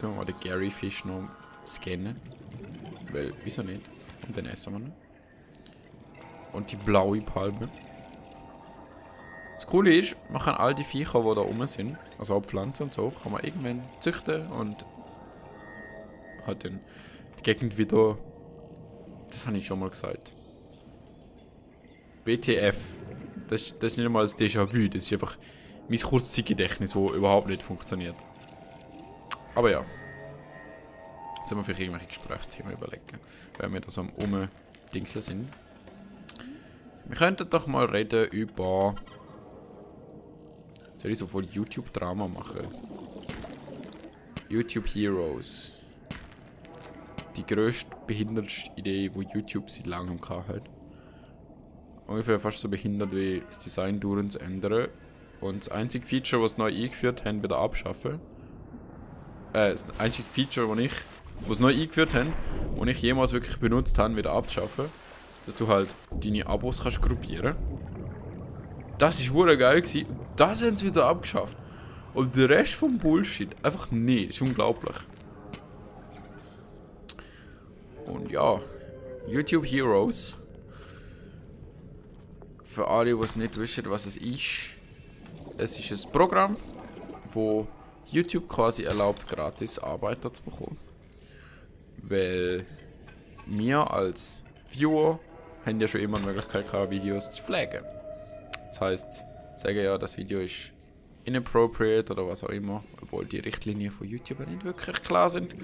können wir mal den Gary-Fisch noch scannen. Weil, wieso nicht? Und dann essen wir ihn. Und die blaue Palme. Das Coole ist, man kann all die Viecher, die da oben sind, also auch Pflanzen und so, kann man irgendwann züchten und halt dann die Gegend wieder. Das habe ich schon mal gesagt. WTF. Das ist nicht einmal das Déjà-vu, das ist einfach mein Kurzzeitgedächtnis, das überhaupt nicht funktioniert. Aber ja. Jetzt sollen wir vielleicht irgendwelche Gesprächsthemen überlegen, wenn wir da so am Umdingseln sind. Wir könnten doch mal reden über... Soll ich so voll YouTube-Drama machen? YouTube Heroes. Die grösste, behindertste Idee, die YouTube seit langem hat. Ungefähr fast so behindert wie das Design dauernd zu ändern. Und das einzige Feature, das sie neu eingeführt haben, wieder abschaffen. Das einzige Feature, das sie neu eingeführt haben, das ich jemals wirklich benutzt habe, wieder abzuschaffen. Dass du halt deine Abos kannst gruppieren. Das war hure geil gewesen. Das haben sie wieder abgeschafft. Und der Rest vom Bullshit einfach nicht. Das ist unglaublich. Und ja, YouTube Heroes. Für alle, die es nicht wissen, was es ist. Es ist ein Programm, wo YouTube quasi erlaubt, gratis Arbeiter zu bekommen. Weil wir als Viewer haben ja schon immer die Möglichkeit gehabt, Videos zu flaggen. Das heisst, sagen ja, das Video ist inappropriate oder was auch immer, obwohl die Richtlinien von YouTube nicht wirklich klar sind.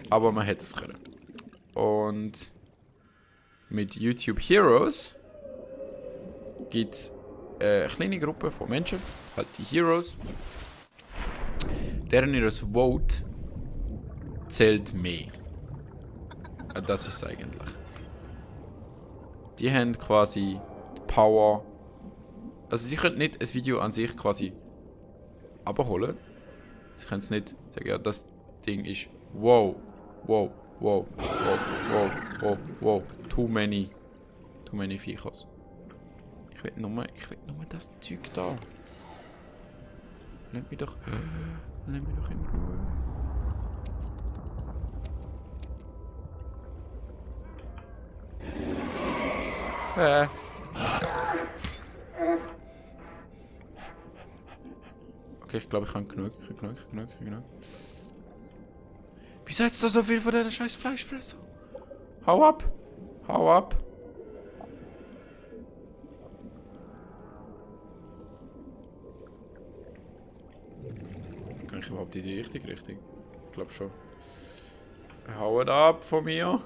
Aber man hätte es können. Und mit YouTube Heroes gibt es eine kleine Gruppe von Menschen, halt die Heroes, deren ihr Vote zählt mehr. Das ist es eigentlich. Die haben quasi die Power. Also sie können nicht ein Video an sich quasi abholen. Sie können es nicht sagen, ja, das Ding ist wow, wow, wow, wow, wow, wow, wow, too many Viechers. Ich will nur das Zeug da. Lass mich doch in Ruhe. Okay, ich glaube, ich habe genug. Wieso hat es da so viel von dieser scheiß Fleischfresser? Hau ab! Hau ab! Kann ich überhaupt in die richtige Richtung? Ich glaube schon. Haut ab von mir!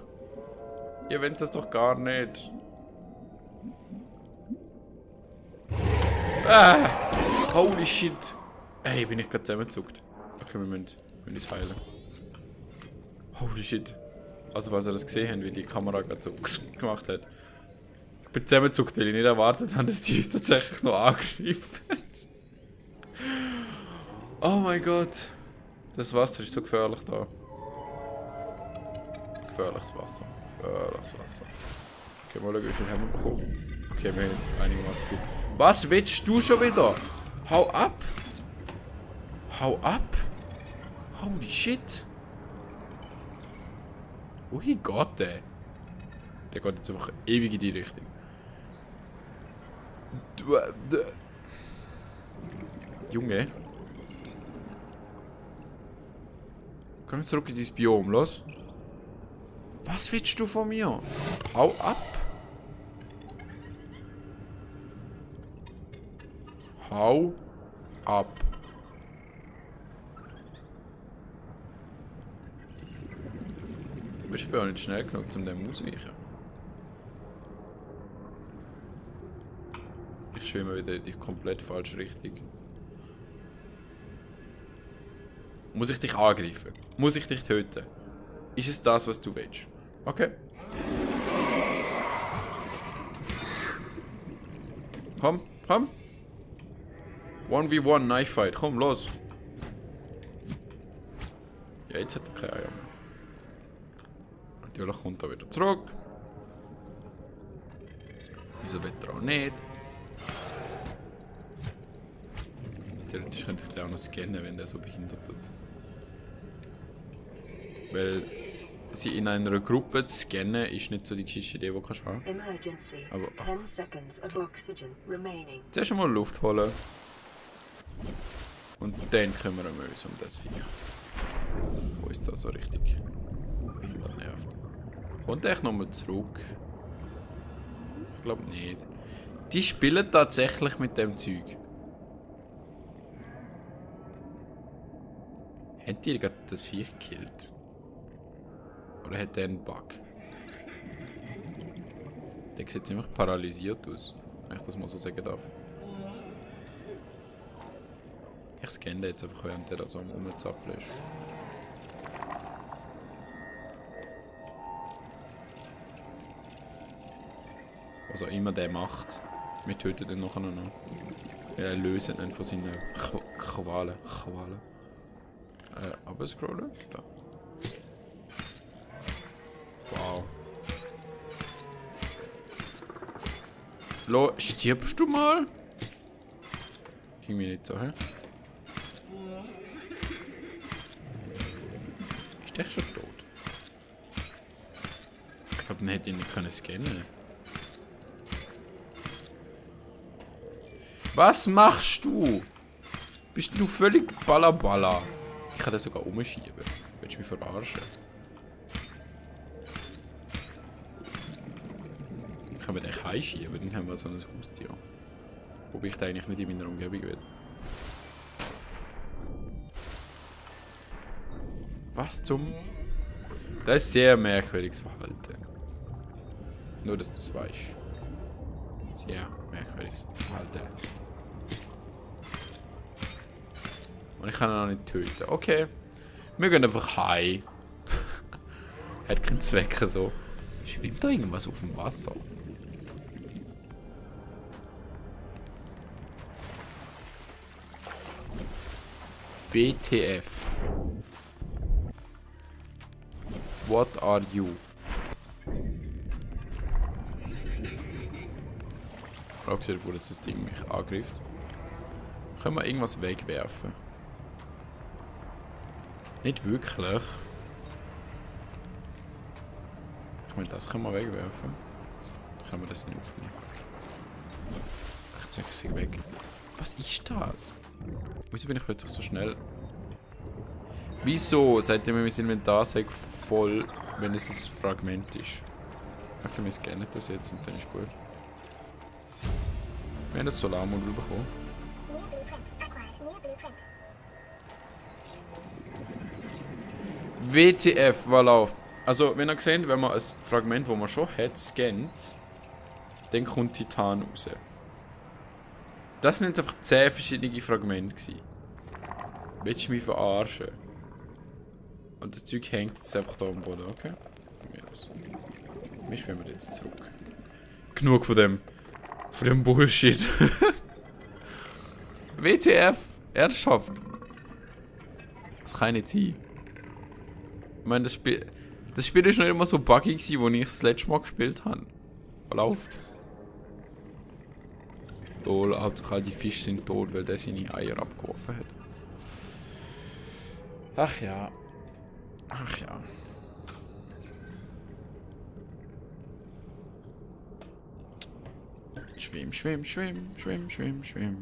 Ihr wollt das doch gar nicht. Ah! Holy shit! Ey, bin ich gerade zusammengezuckt. Okay, wir müssen uns heilen. Holy shit. Also, was ihr das gesehen habt, wie die Kamera gerade so gemacht hat. Ich bin zusammengezuckt, weil ich nicht erwartet habe, dass die uns tatsächlich noch angreifen. Oh mein Gott. Das Wasser ist so gefährlich da. Gefährliches Wasser. Okay, mal schauen, wie viel haben wir bekommen. Okay, wir haben einigermaßen viel. Was willst du schon wieder? Hau ab! Hau ab! Holy shit! Ui Gott, ey. Der geht jetzt einfach ewig in die Richtung. Junge. Komm zurück in dein Biom, los. Was willst du von mir? Hau ab! Hau ab! Du bist aber auch nicht schnell genug, um dem auszuweichen. Ich schwimme wieder in die komplett falsche Richtung. Muss ich dich angreifen? Muss ich dich töten? Ist es das, was du willst? Okay. Komm. 1v1 Knife Fight. Komm, los. Ja, jetzt hat er keine Eier mehr. Natürlich kommt er wieder zurück. Wieso will er auch nicht? Theoretisch könnte ich den auch noch scannen, wenn der so behindert wird. Weil sie in einer Gruppe zu scannen ist nicht so die geschichte Idee, die du kannst haben. Aber zuerst einmal Luft holen. Und dann kümmern wir uns um das Viech. Wo ist da so richtig behindert nervt. Kommt er echt nochmal zurück? Ich glaube nicht. Die spielen tatsächlich mit dem Zeug. Hat die gerade das Viech gekillt? Oder hat der einen Bug? Der sieht ziemlich paralysiert aus, wenn ich das mal so sagen darf. Ich scanne den jetzt einfach, während der da so am Rumzappeln ist. Was auch immer der macht, wir töten den nachher noch. Wir lösen ihn von seinen Qualen. Abscrollen? Da. Wow. Lo, stirbst du mal? Irgendwie nicht so, hä? Ist der schon tot? Ich glaube, man hätte ihn nicht können scannen. Was machst du? Bist du völlig balabala? Ich kann das sogar umschieben. Willst du mich verarschen? Ich kann mir den heimschieben, dann haben wir so ein Haustier. Wobei ich da eigentlich nicht in meiner Umgebung will. Was zum... Das ist sehr merkwürdiges Verhalten. Nur, dass du es weißt. Sehr merkwürdiges Verhalten. Und ich kann ihn auch nicht töten. Okay. Wir gehen einfach heim. Hat keinen Zweck so. Schwimmt da irgendwas auf dem Wasser? WTF. What are you? Abgesehen davon, dass das Ding mich angreift. Können wir irgendwas wegwerfen? Nicht wirklich. Ich meine, das können wir wegwerfen. Können wir das nicht aufnehmen? Ich zeige es weg. Was ist das? Wieso bin ich plötzlich so schnell? Wieso seid ihr mir mein Inventar voll, wenn es ein Fragment ist? Okay, wir scannen das jetzt und dann ist gut. Wir haben das Solarmodul bekommen. WTF, voilà. Also, wenn ihr seht, wenn man ein Fragment, das man schon hat, scannt, dann kommt Titan raus. Das sind einfach 10 verschiedene Fragmente gewesen. Willst du mich verarschen? Und das Zeug hängt jetzt einfach da am Boden, okay? Von mir aus. Wir schwimmen jetzt zurück. Genug von dem Bullshit. WTF? Ernsthaft? Das kann nicht sein. Ich meine, das Spiel ist noch immer so buggy gewesen, als ich das letzte Mal gespielt habe. Was läuft? Toll, hauptsächlich all die Fische sind tot, weil der seine Eier abgeworfen hat. Ach ja. Ach ja. Schwimm, schwimm, schwimm, schwimm, schwimm, schwimm.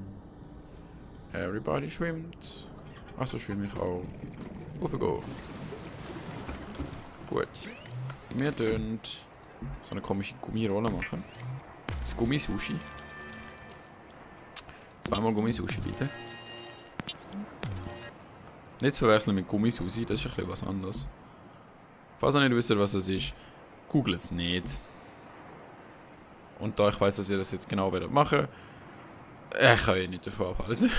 Everybody schwimmt. Achso, schwimme ich auch. Aufgehen. Gut. Wir dürfen so eine komische Gummirolle machen. Das Gummisushi. Zweimal Gummisushi, bitte. Nicht zu verwechseln mit Gummisushi, das ist ein bisschen was anderes. Falls ihr nicht wisst, was das ist, googelt es nicht. Und da ich weiß, dass ihr das jetzt genau werdet machen, ich kann eh nicht davon abhalten.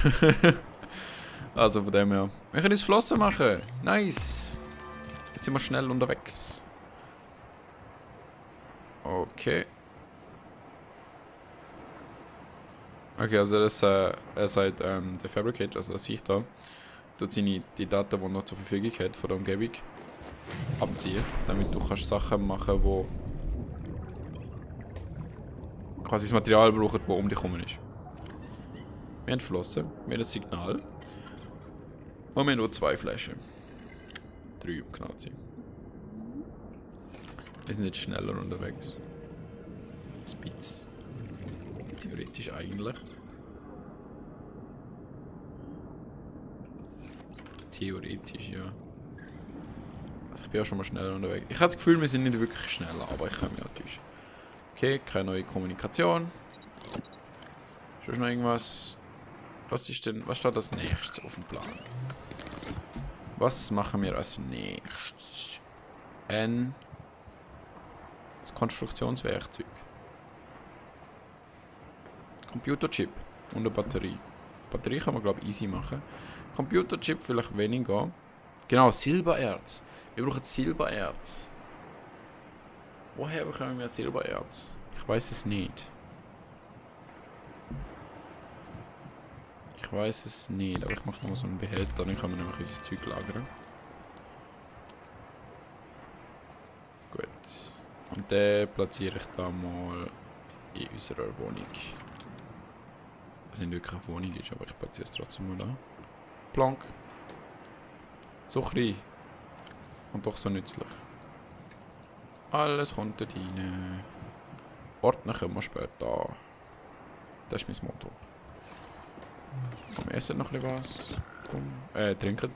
Also von dem her. Wir können uns Flossen machen. Nice. Jetzt sind wir schnell unterwegs. Okay. Okay, also das, er sagt, der Fabricator, also das Viech da, tut die Daten, die er noch zur Verfügung hat von der Umgebung, abziehen, damit du kannst Sachen machen, wo quasi das Material braucht, das um dich herum ist. Wir haben Flossen, wir haben ein Signal und wir haben nur 2 Flaschen. 3, um genau zu sein. Wir sind jetzt schneller unterwegs. Speeds. Theoretisch eigentlich. Theoretisch, ja. Also ich bin auch schon mal schneller unterwegs. Ich habe das Gefühl, wir sind nicht wirklich schneller, aber ich kann mich auch täuschen. Okay, keine neue Kommunikation. Schon noch irgendwas? Was ist denn, was steht als nächstes auf dem Plan? Was machen wir als nächstes? Das Konstruktionswerkzeug. Computerchip und eine Batterie. Batterie kann man glaube ich easy machen. Computerchip vielleicht weniger. Genau, Silbererz. Wir brauchen Silbererz. Woher bekommen wir Silbererz? Ich weiß es nicht. Ich weiß es nicht, aber ich mache noch so einen Behälter, dann können wir nämlich unser Zeug lagern. Gut. Und den platziere ich da mal in unserer Wohnung. Was nicht wirklich eine Wohnung ist, aber ich platziere es trotzdem mal da. Plank. So klein. Und doch so nützlich. Alles kommt dort rein. Ordnen können wir später. Das ist mein Motto. Wir essen noch ein bisschen was. Trinken.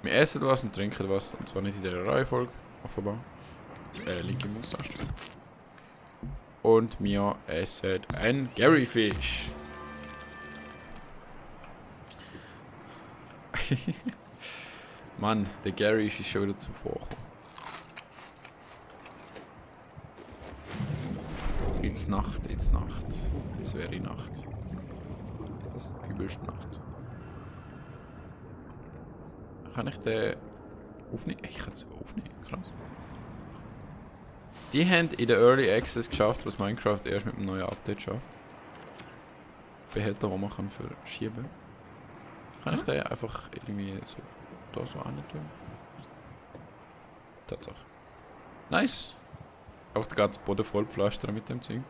Wir essen was und trinken was. Und zwar nicht in dieser Reihenfolge. Offenbar. Linke Maustaste. Und wir essen ein Garyfish. Mann, der Gary ist schon wieder zuvor gekommen. Jetzt Nacht, jetzt Nacht. Jetzt wäre die Nacht. Jetzt übelst Nacht. Kann ich den aufnehmen? Ich kann es aufnehmen, krass. Die haben in der Early Access geschafft, was Minecraft erst mit dem neuen Update schafft. Behälter, den man kann verschieben. Kann ich den einfach irgendwie so da so an tun? Tatsache. Nice! Auch der ganze Boden voll pflastern mit dem Zeug.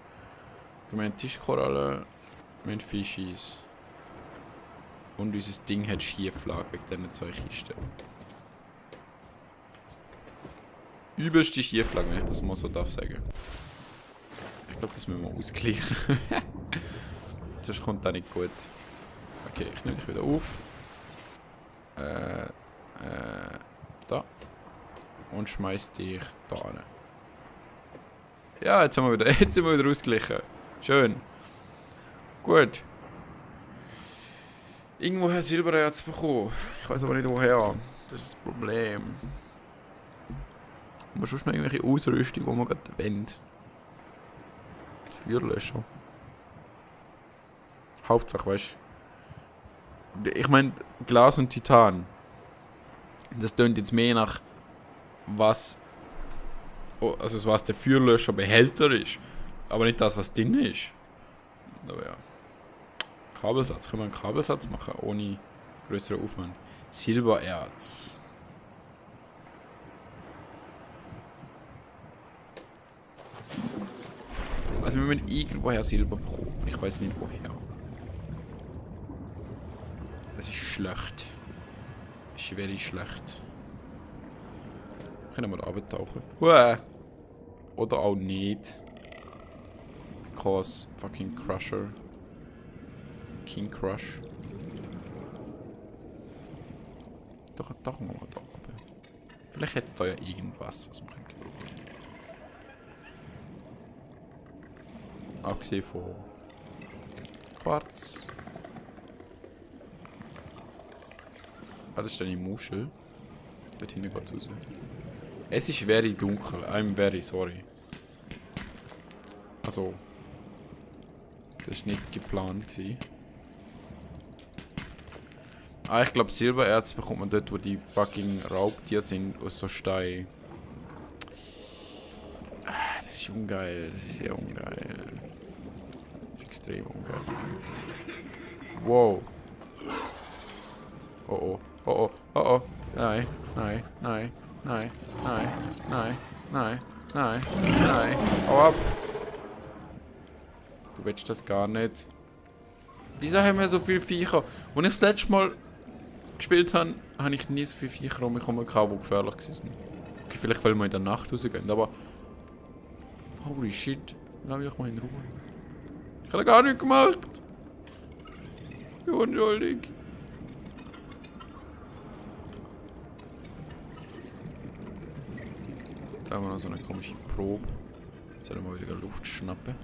Wir haben Tischkorallen, wir haben Fischis. Und unser Ding hat Schieflage wegen diesen zwei Kisten. Übelste Schieflage, wenn ich das mal so darf sagen. Ich glaube, das müssen wir ausgleichen. Sonst kommt das nicht gut. Okay, ich nehme dich wieder auf. Da. Und schmeiß dich da rein. Ja, jetzt sind wir wieder ausgeglichen. Schön. Gut. Irgendwo hat Silbererz bekommen. Ich weiß aber nicht woher. Das ist das Problem. Aber schon noch irgendwelche Ausrüstung, die man gerade wollen. Feuerlöscher. Hauptsache, weißt du. Ich meine, Glas und Titan. Das tönt jetzt mehr nach was. Also was der Feuerlöscherbehälter ist. Aber nicht das, was drin ist. Aber ja. Kabelsatz. Können wir einen Kabelsatz machen, ohne größeren Aufwand. Silbererz. Also wir müssen irgendwoher Silber bekommen. Ich weiß nicht woher. Das ist schlecht. Das ist very schlecht. Können wir da runtertauchen? Oder auch nicht. Because fucking Crusher. King Crush. Doch, tauchen wir mal da oben. Vielleicht hätte es da ja irgendwas, was man gebrauchen kann. Abgesehen von Quarz. Ah, das ist eine Muschel. Dort hinten geht es raus. Es ist very dunkel. I'm very sorry. Also. Das war nicht geplant. Ah, ich glaube Silbererz bekommt man dort, wo die fucking Raubtiere sind, aus so Stein. Ah, das ist ungeil. Das ist sehr ungeil. Das ist extrem ungeil. Wow. Oh oh. Oh oh. Oh oh. Nein. Nein. Nein. Nein. Nein. Nein. Nein. Nein. Nein. Hau ab. Du willst das gar nicht. Wieso haben wir so viele Viecher? Als ich das letzte Mal gespielt habe, habe ich nie so viele Viecher um mich herum gehabt, die gefährlich waren. Okay, vielleicht weil wir in der Nacht rausgehen, aber Holy shit. Lass mich doch mal in Ruhe. Ich habe gar nichts gemacht. Ich bin unschuldig. Da haben wir noch so eine komische Probe. Sollen wir mal wieder Luft schnappen?